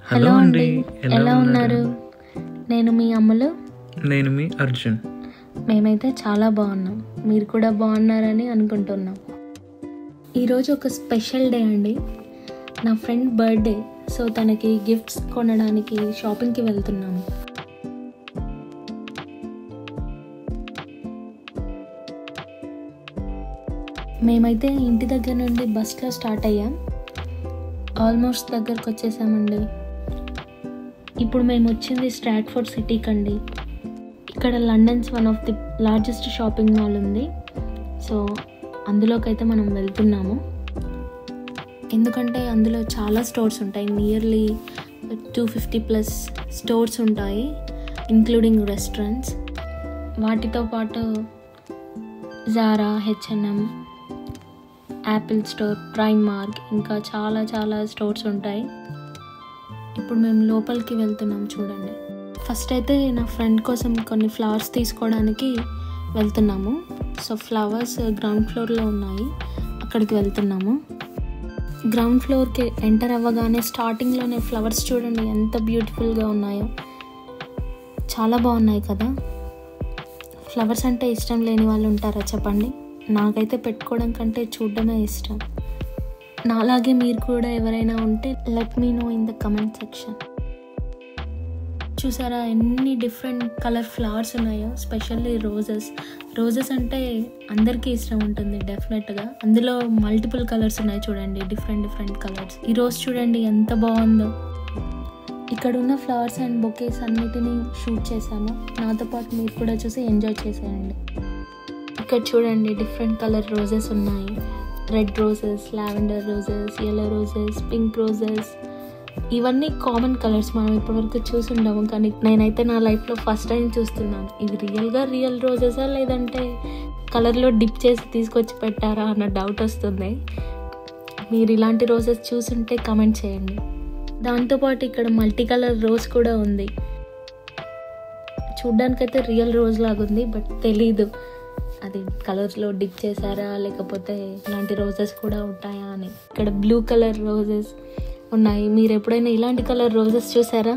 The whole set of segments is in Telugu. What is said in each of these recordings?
హలో అండి, ఎలా ఉన్నారు? నేను మీ అమ్ములు. నేను మీ అర్జున్. మేమైతే చాలా బాగున్నాం. మీరు కూడా బాగున్నారని అనుకుంటున్నాం. ఈరోజు ఒక స్పెషల్ డే అండి. నా ఫ్రెండ్ బర్త్డే. సో తనకి గిఫ్ట్స్ కొనడానికి షాపింగ్కి వెళ్తున్నాము. మేమైతే ఇంటి దగ్గర నుండి బస్లో స్టార్ట్ అయ్యాం. ఆల్మోస్ట్ దగ్గరకు వచ్చేసామండి. ఇప్పుడు మేము వచ్చింది స్ట్రాట్ఫోర్డ్ సిటీకి అండి. ఇక్కడ London's one of the largest shopping mall ఉంది. సో అందులోకైతే మనం వెళ్తున్నాము. ఎందుకంటే అందులో చాలా స్టోర్స్ ఉంటాయి. నియర్లీ 250+ స్టోర్స్ ఉంటాయి, ఇంక్లూడింగ్ రెస్టారెంట్స్. వాటితో పాటు Zara, H&M, Apple store, Primark, ఇంకా చాలా చాలా స్టోర్స్ ఉంటాయి. ఇప్పుడు మేము లోపలికి వెళ్తున్నాం. చూడండి, ఫస్ట్ అయితే నా ఫ్రెండ్ కోసం కొన్ని ఫ్లవర్స్ తీసుకోవడానికి వెళ్తున్నాము. సో ఫ్లవర్స్ గ్రౌండ్ ఫ్లోర్లో ఉన్నాయి, అక్కడికి వెళ్తున్నాము. గ్రౌండ్ ఫ్లోర్కి ఎంటర్ అవ్వగానే స్టార్టింగ్లోనే ఫ్లవర్స్ చూడండి ఎంత బ్యూటిఫుల్గా ఉన్నాయో. చాలా బాగున్నాయి కదా. ఫ్లవర్స్ అంటే ఇష్టం లేని వాళ్ళు ఉంటారా చెప్పండి? నాకైతే పెట్టుకోవడం కంటే చూడడమే ఇష్టం. నాలాగే మీరు కూడా ఎవరైనా ఉంటే let me know in the comment section. చూసారా ఎన్ని డిఫరెంట్ కలర్ ఫ్లవర్స్ ఉన్నాయో. స్పెషల్లీ రోజెస్ అంటే అందరికీ ఇష్టం ఉంటుంది డెఫినెట్గా. అందులో మల్టిపుల్ కలర్స్ ఉన్నాయి చూడండి, డిఫరెంట్ కలర్స్. ఈ రోజ్ చూడండి ఎంత బాగుందో. ఇక్కడ ఉన్న ఫ్లవర్స్ అండ్ బొకేస్ అన్నిటినీ షూట్ చేశాము. నాతో పాటు మీరు కూడా చూసి ఎంజాయ్ చేసేయండి. ఇక్కడ చూడండి డిఫరెంట్ కలర్ రోజెస్ ఉన్నాయి. Red roses, lavender roses, yellow roses, pink roses. ఇవన్నీ కామన్ కలర్స్, మనం ఇప్పటివరకు చూసి ఉండము. కానీ నేనైతే నా లైఫ్లో ఫస్ట్ టైం చూస్తున్నాను. ఇవి రియల్ రోజెసా లేదంటే కలర్లో డిప్ చేసి తీసుకొచ్చి పెట్టారా అన్న డౌట్ వస్తుంది. మీరు ఇలాంటి రోజెస్ చూసుంటే కమెంట్ చేయండి. దాంతోపాటు ఇక్కడ మల్టీ కలర్ రోజ్ కూడా ఉంది. చూడ్డానికైతే రియల్ రోజ్ లాగుంది, బట్ తెలీదు అది కలర్స్లో డిప్ చేశారా లేకపోతే ఇలాంటి రోజెస్ కూడా ఉంటాయా అని. ఇక్కడ బ్లూ కలర్ రోజెస్ ఉన్నాయి. మీరు ఎప్పుడైనా ఇలాంటి కలర్ రోజెస్ చూసారా?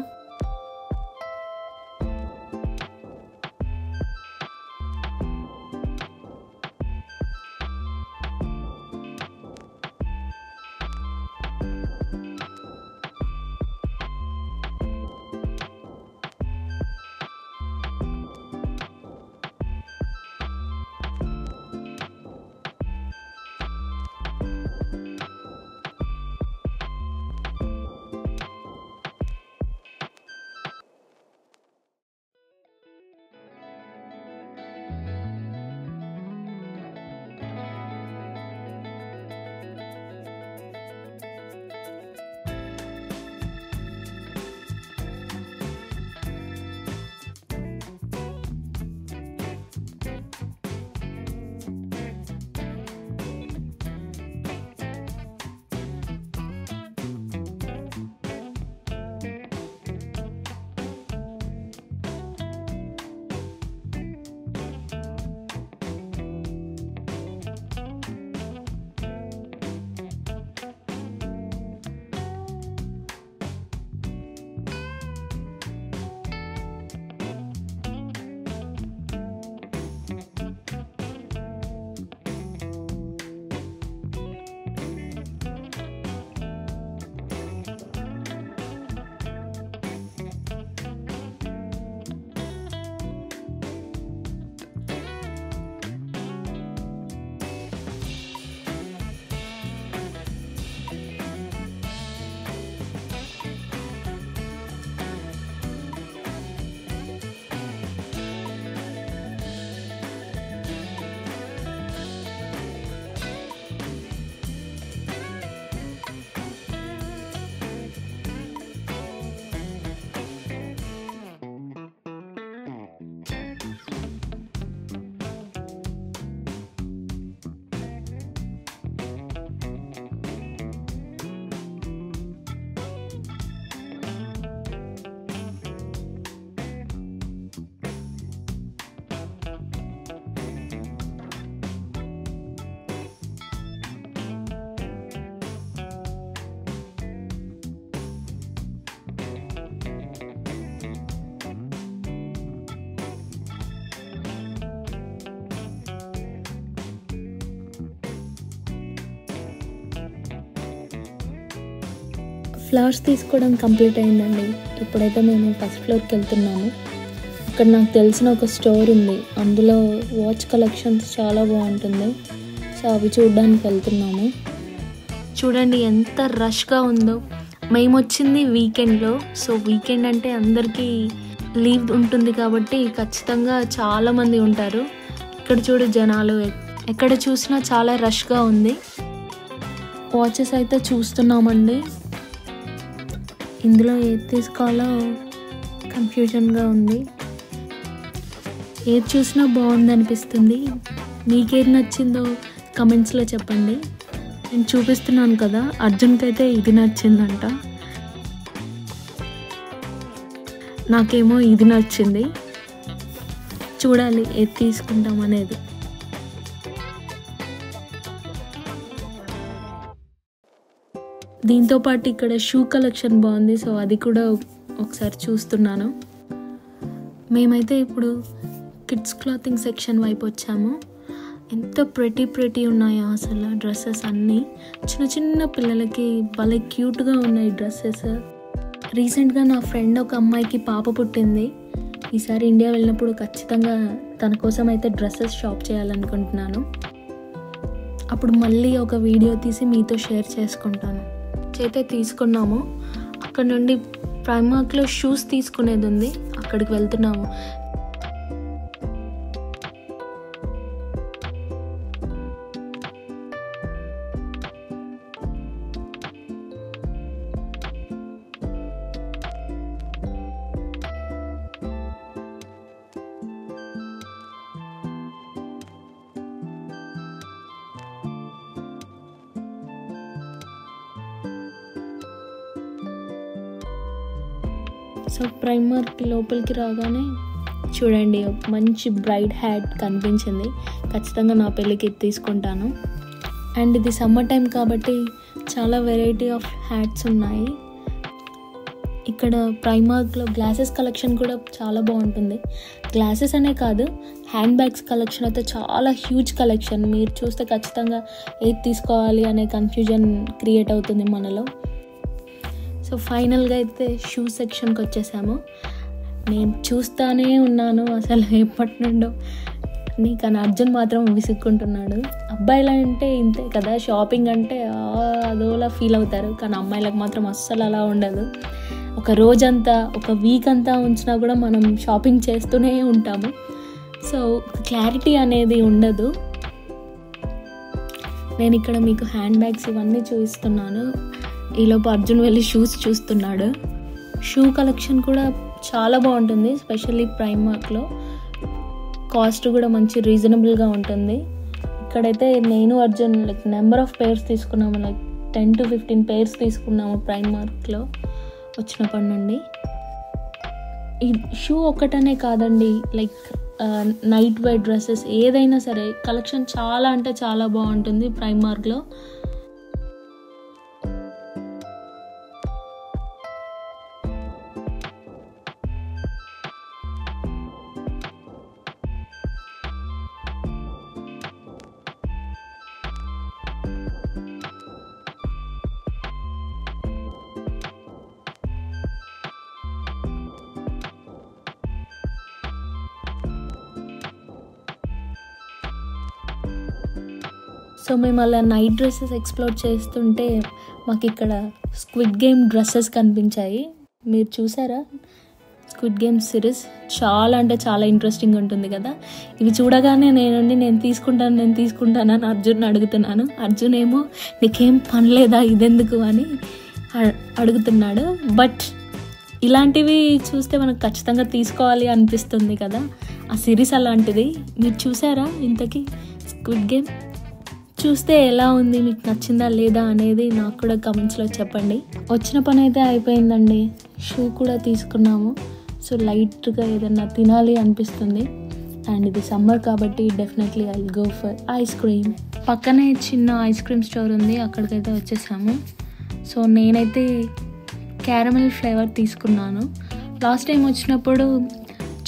ఫ్లవర్స్ తీసుకోవడం కంప్లీట్ అయిందండి. ఇప్పుడైతే మేము ఫస్ట్ ఫ్లోర్కి వెళ్తున్నాము. ఇక్కడ నాకు తెలిసిన ఒక స్టోర్ ఉంది, అందులో వాచ్ కలెక్షన్స్ చాలా బాగుంటుంది. సో అవి చూడడానికి వెళ్తున్నాము. చూడండి ఎంత రష్గా ఉందో. మేము వచ్చింది వీకెండ్లో. సో వీకెండ్ అంటే అందరికీ లీవ్ ఉంటుంది కాబట్టి ఖచ్చితంగా చాలామంది ఉంటారు. ఇక్కడ చూడు జనాలు ఎక్కడ చూసినా చాలా రష్గా ఉంది. వాచెస్ అయితే చూస్తున్నామండి. ఇందులో ఏది తీసుకోవాలో కన్ఫ్యూజన్గా ఉంది. ఏది చూసినా బాగుంది అనిపిస్తుంది. మీకేది నచ్చిందో కమెంట్స్లో చెప్పండి. నేను చూపిస్తున్నాను కదా, అర్జున్కి అయితే ఇది నచ్చిందంట, నాకేమో ఇది నచ్చింది. చూడాలి ఏది తీసుకుంటాం అనేది. దీంతోపాటు ఇక్కడ షూ కలెక్షన్ బాగుంది. సో అది కూడా ఒకసారి చూస్తున్నాను. మేమైతే ఇప్పుడు కిడ్స్ క్లాతింగ్ సెక్షన్ వైపు వచ్చాము. ఎంత ప్రెటీ ఉన్నాయో అసలు డ్రెస్సెస్ అన్నీ. చిన్న చిన్న పిల్లలకి భలే క్యూట్గా ఉన్నాయి డ్రెస్సెస్. రీసెంట్గా నా ఫ్రెండ్ ఒక అమ్మాయికి పాప పుట్టింది. ఈసారి ఇండియా వెళ్ళినప్పుడు ఖచ్చితంగా తన కోసం అయితే డ్రెస్సెస్ షాప్ చేయాలనుకుంటున్నాను. అప్పుడు మళ్ళీ ఒక వీడియో తీసి మీతో షేర్ చేసుకుంటాను. అయితే తీసుకున్నాము. అక్కడ నుండి ప్రైమార్క్లో షూస్ తీసుకునేది ఉంది, అక్కడికి వెళ్తున్నాము. సో ప్రైమార్క్ లోపలికి రాగానే చూడండి మంచి బ్రైట్ హ్యాట్ కనిపించింది. ఖచ్చితంగా నా పెళ్ళికి తీసుకుంటాను. అండ్ ఇది సమ్మర్ టైం కాబట్టి చాలా వెరైటీ ఆఫ్ హ్యాట్స్ ఉన్నాయి. ఇక్కడ ప్రైమార్క్లో గ్లాసెస్ కలెక్షన్ కూడా చాలా బాగుంటుంది. గ్లాసెస్ అనే కాదు, హ్యాండ్ బ్యాగ్స్ కలెక్షన్ అయితే చాలా హ్యూజ్ కలెక్షన్. మీరు చూస్తే ఖచ్చితంగా ఏది తీసుకోవాలి అనే కన్ఫ్యూజన్ క్రియేట్ అవుతుంది మనలో. సో ఫైనల్గా అయితే షూ సెక్షన్కి వచ్చేసాము. నేను చూస్తానే ఉన్నాను అసలు ఎప్పటి నుండో, కానీ అర్జున్ మాత్రం విసుక్కుంటున్నాడు. అబ్బాయిలు అంటే ఇంతే కదా, షాపింగ్ అంటే అదోలా ఫీల్ అవుతారు. కానీ అమ్మాయిలకు మాత్రం అస్సలు అలా ఉండదు. ఒక రోజంతా ఒక వీక్ అంతా ఉంచినా కూడా మనం షాపింగ్ చేస్తూనే ఉంటాము. సో క్లారిటీ అనేది ఉండదు. నేను ఇక్కడ మీకు హ్యాండ్ బ్యాగ్స్ ఇవన్నీ చూపిస్తున్నాను. ఈలోపు అర్జున్ వెళ్ళి షూస్ చూస్తున్నాడు. షూ కలెక్షన్ కూడా చాలా బాగుంటుంది, ఎస్పెషల్లీ ప్రైమార్క్లో. కాస్ట్ కూడా మంచి రీజనబుల్గా ఉంటుంది. ఇక్కడైతే నేను అర్జున్ నెంబర్ ఆఫ్ పేర్స్ తీసుకున్నాము, 10 to 15 పేర్స్ తీసుకున్నాము ప్రైమార్క్లో వచ్చినప్పటి నుండి. ఈ షూ ఒక్కటనే కాదండి, నైట్ వేర్ డ్రెస్సెస్ ఏదైనా సరే కలెక్షన్ చాలా అంటే చాలా బాగుంటుంది ప్రైమార్క్లో. సో మేము అలా నైట్ డ్రెస్సెస్ ఎక్స్ప్లోర్ చేస్తుంటే మాకు ఇక్కడ స్క్విడ్ గేమ్ డ్రెస్సెస్ కనిపించాయి. మీరు చూసారా? స్క్విడ్ గేమ్ సిరీస్ చాలా అంటే చాలా ఇంట్రెస్టింగ్ ఉంటుంది కదా. ఇవి చూడగానే నేను తీసుకుంటాను అని అర్జున్ అడుగుతున్నాను. అర్జున్ ఏమో నీకేం పని లేదా ఇదెందుకు అని అడుగుతున్నాడు. బట్ ఇలాంటివి చూస్తే మనకు ఖచ్చితంగా తీసుకోవాలి అనిపిస్తుంది కదా. ఆ సిరీస్ అలాంటిది. మీరు చూసారా ఇంతకీ స్క్విడ్ గేమ్? చూస్తే ఎలా ఉంది, మీకు నచ్చిందా లేదా అనేది నాకు కూడా కమెంట్స్లో చెప్పండి. వచ్చిన పని అయితే అయిపోయిందండి. షూ కూడా తీసుకున్నాము. సో లైట్గా ఏదన్నా తినాలి అనిపిస్తుంది. అండ్ ఇది సమ్మర్ కాబట్టి definitely I will go for ice cream. పక్కనే చిన్న ఐస్ క్రీమ్ స్టోర్ ఉంది, అక్కడికైతే వచ్చేసాము. సో నేనైతే క్యారమెల్ ఫ్లేవర్ తీసుకున్నాను. లాస్ట్ టైం వచ్చినప్పుడు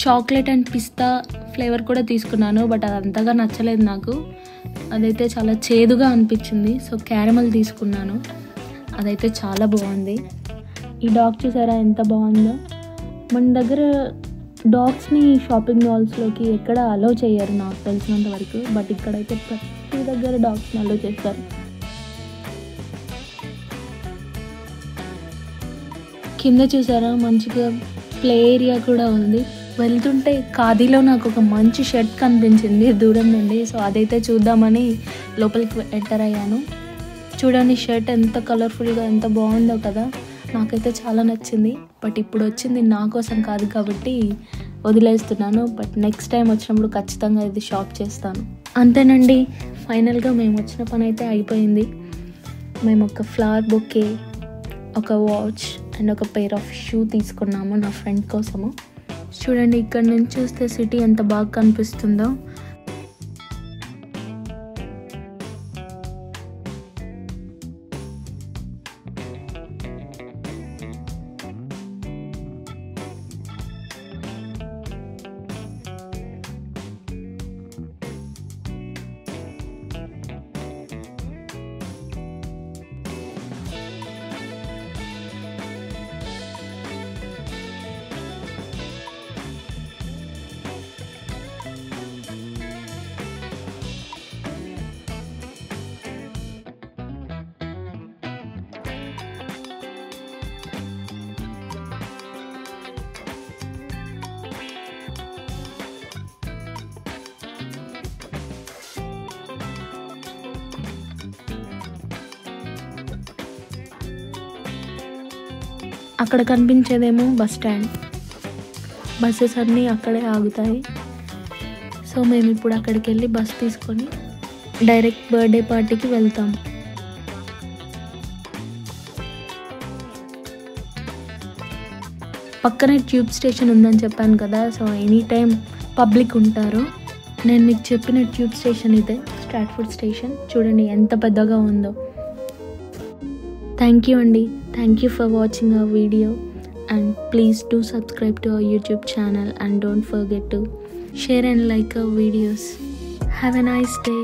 చాక్లెట్ అండ్ పిస్తా ఫ్లేవర్ కూడా తీసుకున్నాను. బట్ అది అంతగా నచ్చలేదు నాకు, అదైతే చాలా చేదుగా అనిపించింది. సో క్యారమెల్ తీసుకున్నాను, అదైతే చాలా బాగుంది. ఈ డాగ్ చూసారా ఎంత బాగుందో. మన దగ్గర డాగ్స్ని షాపింగ్ మాల్స్లోకి ఎక్కడ అలో చేయరు నాకు తెలిసినంత వరకు, బట్ ఇక్కడైతే ప్రతి దగ్గర డాగ్స్ని అలో చేస్తారు. కింద చూసారా మంచిగా ప్లే ఏరియా కూడా ఉంది. వెళ్తుంటే ఖాదీలో నాకు ఒక మంచి షర్ట్ కనిపించింది దూరం నుండి, సో అదైతే చూద్దామని లోపలికి ఎంటర్ అయ్యాను. చూడండి షర్ట్ ఎంత కలర్ఫుల్గా ఎంత బాగుందో కదా, నాకైతే చాలా నచ్చింది. బట్ ఇప్పుడు వచ్చింది నా కోసం కాదు కాబట్టి వదిలేస్తున్నాను, బట్ నెక్స్ట్ టైం వచ్చినప్పుడు ఖచ్చితంగా ఇది షాప్ చేస్తాను. అంతేనండి, ఫైనల్గా మేము వచ్చిన పని అయితే అయిపోయింది. మేము ఒక ఫ్లవర్ బొకే, ఒక వాచ్ అండ్ ఒక పెయిర్ ఆఫ్ షూ తీసుకున్నాము నా ఫ్రెండ్ కోసము. చూడండి ఇక్కడ నుంచి చూస్తే సిటీ ఎంత బాగా కనిపిస్తుందో. అక్కడ కనిపించేదేమో బస్ స్టాండ్, బస్సెస్ అన్నీ అక్కడే ఆగుతాయి. సో మేము ఇప్పుడు అక్కడికి వెళ్ళి బస్ తీసుకొని డైరెక్ట్ బర్త్డే పార్టీకి వెళ్తాం. పక్కనే ట్యూబ్ స్టేషన్ ఉందని చెప్పాను కదా, సో ఎనీ టైం పబ్లిక్ ఉంటారు. నేను మీకు చెప్పిన ట్యూబ్ స్టేషన్ ఇదే, స్ట్రాట్ఫోర్డ్ స్టేషన్. చూడండి ఎంత పెద్దగా ఉందో. థ్యాంక్ యూ అండి. Thank you for watching our video, and please do subscribe to our YouTube channel and don't forget to share and like our videos. Have a nice day.